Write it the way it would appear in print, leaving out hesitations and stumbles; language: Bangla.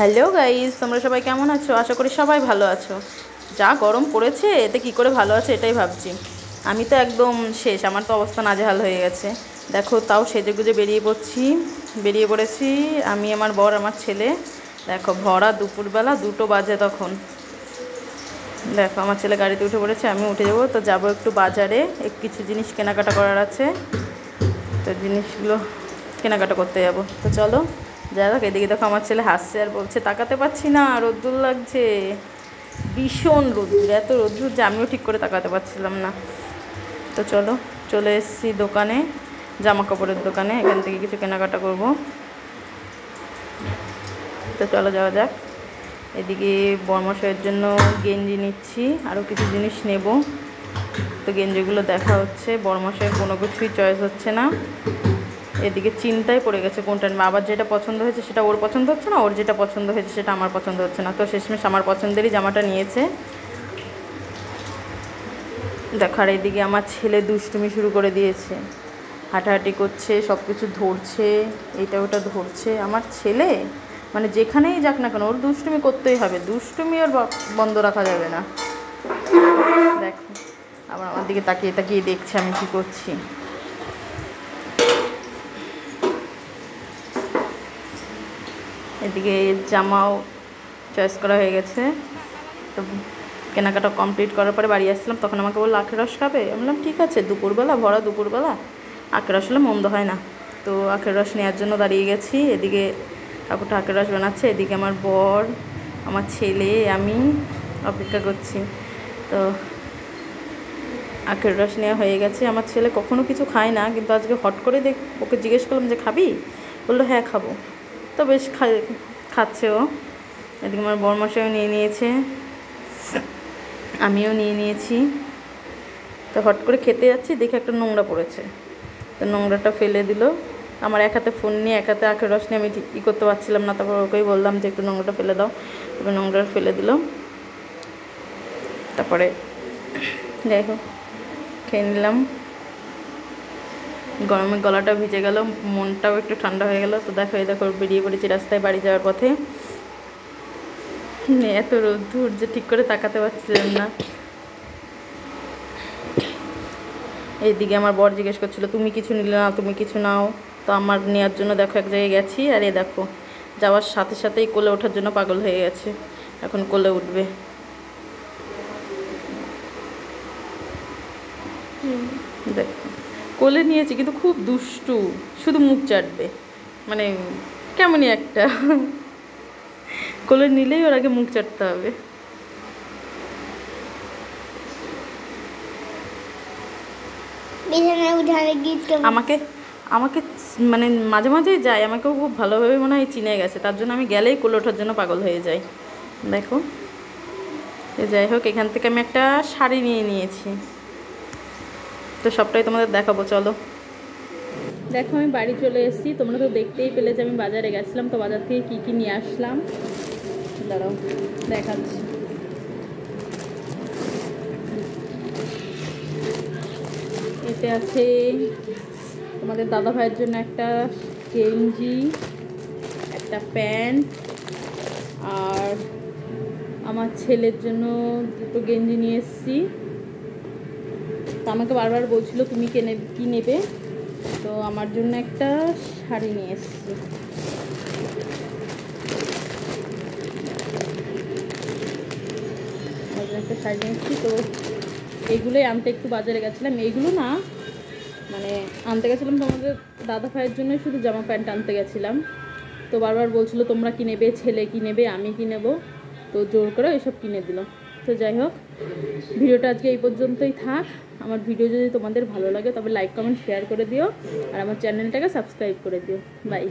হ্যালো গাইস, তোমরা সবাই কেমন আছো? আশা করি সবাই ভালো আছো। যা গরম পড়েছে, এতে কি করে ভালো আছে এটাই ভাবছি। আমি তো একদম শেষ, আমার তো অবস্থা নাজেহাল হয়ে গেছে। দেখো, তাও সেজেগুজে বেরিয়ে পড়েছি আমি, আমার বর, আমার ছেলে। দেখো, ভরা দুপুরবেলা 2টো বাজে তখন। দেখো, আমার ছেলে গাড়িতে উঠে পড়েছে, আমি উঠে যাবো। তো যাবো একটু বাজারে, কিছু জিনিস কেনাকাটা করার আছে। তো জিনিসগুলো কেনাকাটা করতে যাবো, তো চলো যাই হোক। এদিকে দেখো, আমার ছেলে হাসছে আর বলছে তাকাতে পারছি না, রোদ্দুর লাগছে, ভীষণ রোদ্দুর, এত রোদ্দুর যে আমিও ঠিক করে তাকাতে পারছিলাম না। তো চলো, চলে এসেছি দোকানে, জামা কাপড়ের দোকানে। এখান থেকে কিছু কেনাকাটা করব। তো চলো যাওয়া যাক। এদিকে বর্মশাইয়ের জন্য গেঞ্জি নিচ্ছি, আরও কিছু জিনিস নেব। তো গেঞ্জিগুলো দেখা হচ্ছে, বর্মশাইয়ের কোনো কিছুই চয়েস হচ্ছে না। এদিকে চিন্তায় পড়ে গেছে কোনটা নেবে। আবার যেটা পছন্দ হয়েছে সেটা ওর পছন্দ হচ্ছে না, ওর যেটা পছন্দ হয়েছে সেটা আমার পছন্দ হচ্ছে না। তো শেষমেশ আমার পছন্দেরই জামাটা নিয়েছে। দেখার এদিকে আমার ছেলে দুষ্টুমি শুরু করে দিয়েছে, হাঁটাহাঁটি করছে, সব কিছু ধরছে, এটা ওটা ধরছে। আমার ছেলে মানে যেখানেই যাক না কেন, ওর দুষ্টুমি করতেই হবে, দুষ্টুমি ওর বন্ধ রাখা যাবে না। দেখো, আবার আমার দিকে তাকিয়ে তাকিয়ে দেখছে আমি কী করছি। এদিকে জামাও চয়েস করা হয়ে গেছে। তো কেনাকাটা কমপ্লিট করার পরে বাড়ি আসছিলাম, তখন আমাকে বললো আখের রস খাবে। আমি বললাম ঠিক আছে, দুপুরবেলা, ভরা দুপুরবেলা আখের রস হলে মন্দ হয় না। তো আখের রস নেওয়ার জন্য দাঁড়িয়ে গেছি। এদিকে ঠাকুরটা আখের রস বানাচ্ছে, এদিকে আমার বর, আমার ছেলে, আমি অপেক্ষা করছি। তো আখের রস নেওয়া হয়ে গেছে। আমার ছেলে কখনো কিছু খায় না, কিন্তু আজকে হট করে ওকে জিজ্ঞেস করলাম যে খাবি, বললো হ্যাঁ খাবো। তো বেশ খাচ্ছে ও। এদিকে আমার বরমশাইও নিয়ে নিয়েছে, আমিও নিয়ে নিয়েছি। তো হট করে খেতে যাচ্ছি, দেখে একটা নোংরা পড়েছে। তো নোংরাটা ফেলে দিল। আমার এক হাতে ফোন নিয়ে এক হাতে আখের রস নিয়ে আমি ঠিক করতে পারছিলাম না। তারপর ওকেই বললাম যে একটু নোংরাটা ফেলে দাও। তারপরে নোংরা ফেলে দিল। তারপরে যাই হোক, খেয়ে নিলাম। গরমে গলাটা ভিজে গেল, মনটাও একটু ঠান্ডা হয়ে গেল। তো দেখো, বেরিয়ে পড়েছি রাস্তায় বাড়ি যাওয়ার পথে। এত রোদ্দুর যে ঠিক করে তাকাতে পারছিলাম না। এইদিকে আমার বর জিজ্ঞেস করছিল তুমি কিছু নিলে না, তুমি কিছু নাও। তো আমার নেওয়ার জন্য দেখো এক জায়গায় গেছি, আর এ দেখো যাওয়ার সাথে সাথেই কোলে ওঠার জন্য পাগল হয়ে গেছে। এখন কোলে উঠবে। দেখো, কোলে নিয়েছি কিন্তু খুব দুষ্টু, শুধু মুখ চাটবে, মানে কেমনই একটা। কোলে নিলেই ওর আগে মুখ চাটতে হবে। আমাকে আমাকে মানে মাঝে মাঝেই যায়, আমাকেও খুব ভালোভাবে মনে হয় চিনে গেছে, তার জন্য আমি গেলেই কোলে ওঠার জন্য পাগল হয়ে যাই। দেখো, যাই হোক, এখান থেকে আমি একটা শাড়ি নিয়ে নিয়েছি। তো সবটাই তোমাদের দেখাবো, চলো। দেখো, আমি বাড়ি চলে এসেছি। তোমরা তো দেখতেই পেলে যে আমি বাজারে গেছিলাম। তো বাজার থেকে কী কী নিয়ে আসলাম দাঁড়াও দেখাচ্ছি। এতে আছে তোমাদের দাদা ভাইয়ের জন্য একটা গেঞ্জি, একটা প্যান্ট, আর আমার ছেলের জন্য 2টো গেঞ্জি নিয়ে এসেছি। তো আমাকে বারবার বলছিল তুমি কি নেবে। তো আমার জন্য একটা শাড়ি নিয়ে এসেছি। একটা শাড়ি নিয়ে এসেছি। তো এইগুলোই আনতে একটু বাজারে গেছিলাম। এইগুলো না, মানে আনতে গেছিলাম তোমাদের দাদা ভাইয়ের জন্য শুধু জামা প্যান্ট আনতে গেছিলাম। তো বারবার বলছিল তোমরা কি নেবে, ছেলে কি নেবে, আমি কি নেব। তো জোর করে এসব কিনে দিল। তো যাই হোক, ভিডিওটা আজকে এই পর্যন্তই থাক। আমার ভিডিও যদি তোমাদের ভালো লাগে তবে লাইক কমেন্ট শেয়ার করে দিও, আর আমার চ্যানেলটাকে সাবস্ক্রাইব করে দিও। বাই।